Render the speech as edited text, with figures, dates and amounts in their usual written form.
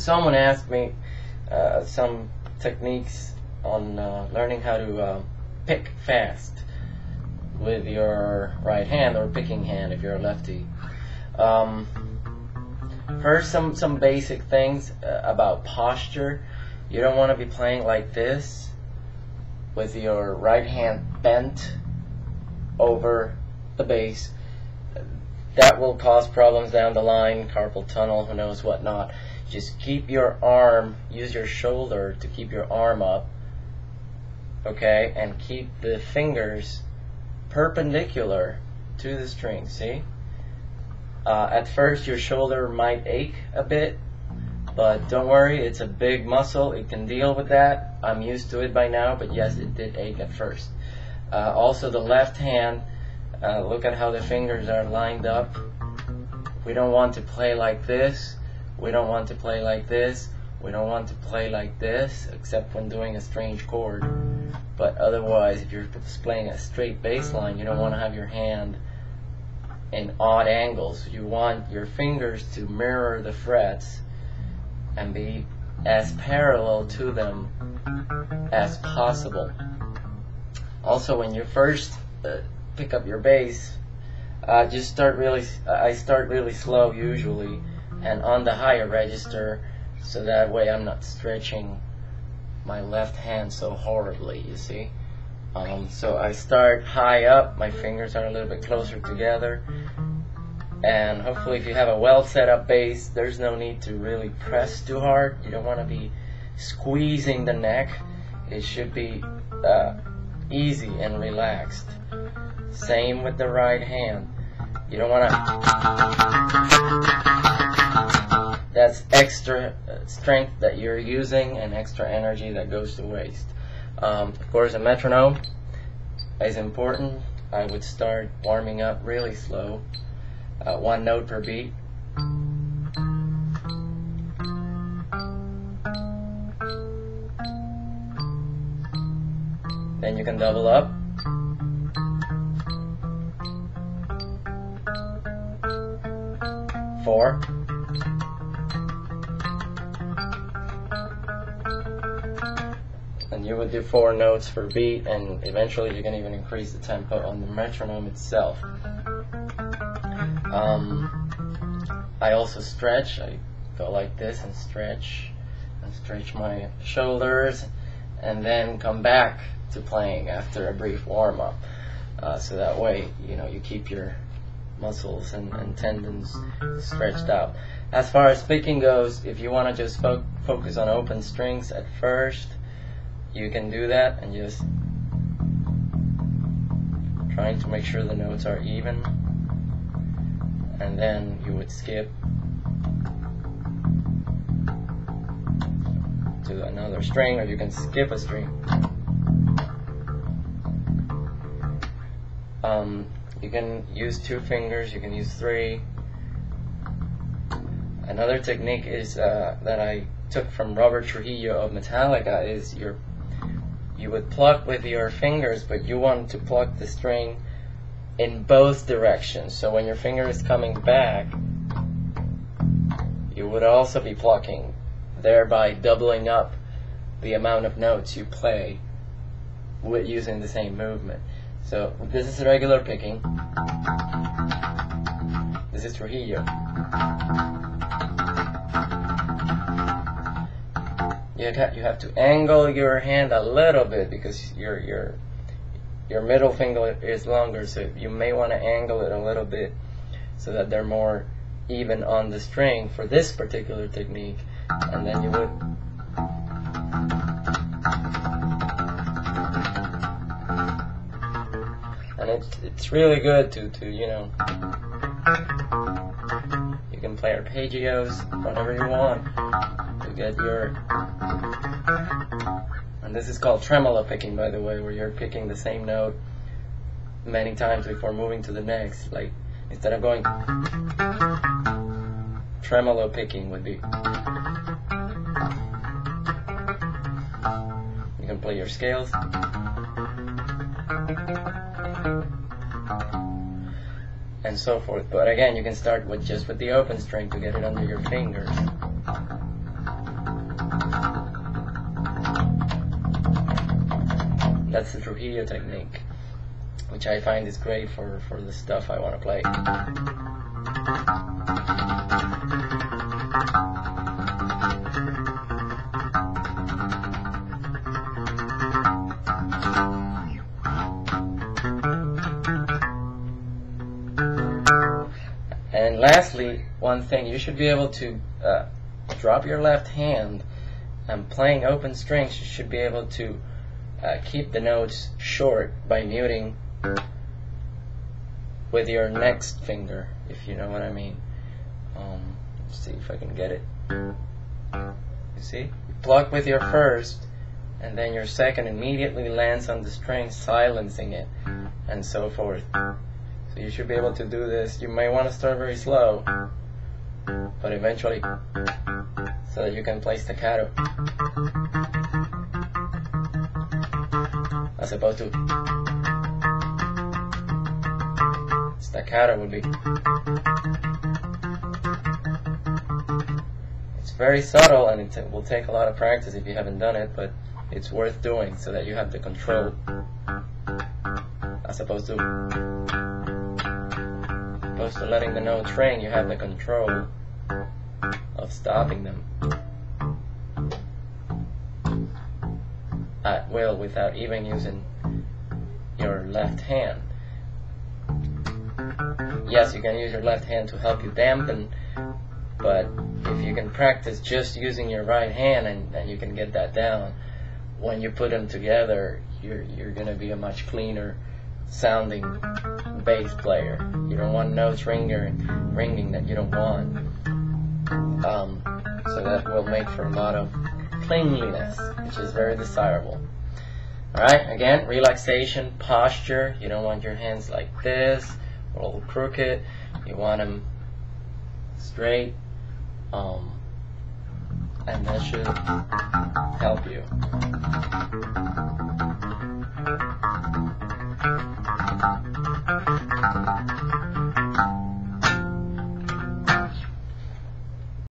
Someone asked me some techniques on learning how to pick fast with your right hand or picking hand if you're a lefty. First, some basic things about posture. You don't want to be playing like this with your right hand bent over the bass. That will cause problems down the line, carpal tunnel, who knows what not. Just keep your arm, use your shoulder to keep your arm up, okay, and keep the fingers perpendicular to the string, see? At first your shoulder might ache a bit, but don't worry, it's a big muscle, it can deal with that. I'm used to it by now, but yes, it did ache at first. Also the left hand, look at how the fingers are lined up. We don't want to play like this, we don't want to play like this, we don't want to play like this, except when doing a strange chord. But otherwise, if you're playing a straight bass line, you don't want to have your hand in odd angles. You want your fingers to mirror the frets and be as parallel to them as possible. Also, when you first pick up your bass, I start really slow usually, and on the higher register, so that way I'm not stretching my left hand so horribly, you see. So I start high up, my fingers are a little bit closer together, and hopefully if you have a well set up bass, there's no need to really press too hard. You don't want to be squeezing the neck. It should be easy and relaxed. Same with the right hand. You don't want to, that's extra strength that you're using and extra energy that goes to waste. Of course, a metronome is important. I would start warming up really slow, 1 note per beat. Then you can double up. Four. And you would do 4 notes per beat, and eventually you can even increase the tempo on the metronome itself. I also stretch. I go like this and stretch my shoulders, and then come back to playing after a brief warm-up. So that way, you know, you keep your muscles and tendons stretched out. As far as picking goes, if you want to just focus on open strings at first, you can do that, and just trying to make sure the notes are even, and then you would skip to another string, or you can skip a string. You can use 2 fingers, you can use 3. Another technique is that I took from Robert Trujillo of Metallica is you would pluck with your fingers, but you want to pluck the string in both directions. So when your finger is coming back, you would also be plucking, thereby doubling up the amount of notes you play with using the same movement. So this is regular picking. This is Trujillo. You have to angle your hand a little bit because your middle finger is longer, so you may want to angle it a little bit so that they're more even on the string for this particular technique, and then you would and it's really good to you know, you can play arpeggios whenever you want to get your, and this is called tremolo picking, by the way, where you're picking the same note many times before moving to the next. Like, instead of going, tremolo picking would be, you can play your scales, and so forth. But again, you can start with just with the open string to get it under your fingers. That's the Trujillo technique, which I find is great for the stuff I want to play. And lastly, one thing, you should be able to drop your left hand, and playing open strings, you should be able to keep the notes short by muting with your next finger, if you know what I mean. Let's see if I can get it. You see? You pluck with your first, and then your second immediately lands on the string, silencing it, and so forth. So you should be able to do this. You may want to start very slow, but eventually, so that you can play staccato, as opposed to staccato would be. It's very subtle, and it will take a lot of practice if you haven't done it, but it's worth doing so that you have the control, as opposed to letting the notes ring. You have the control of stopping them at will without even using your left hand. Yes, you can use your left hand to help you dampen, but if you can practice just using your right hand and you can get that down, when you put them together, you're going to be a much cleaner sounding bass player. You don't want notes ringing that you don't want. So that will make for a lot of cleanliness, which is very desirable. Alright, again, relaxation, posture. You don't want your hands like this, or all crooked. You want them straight, and that should help you.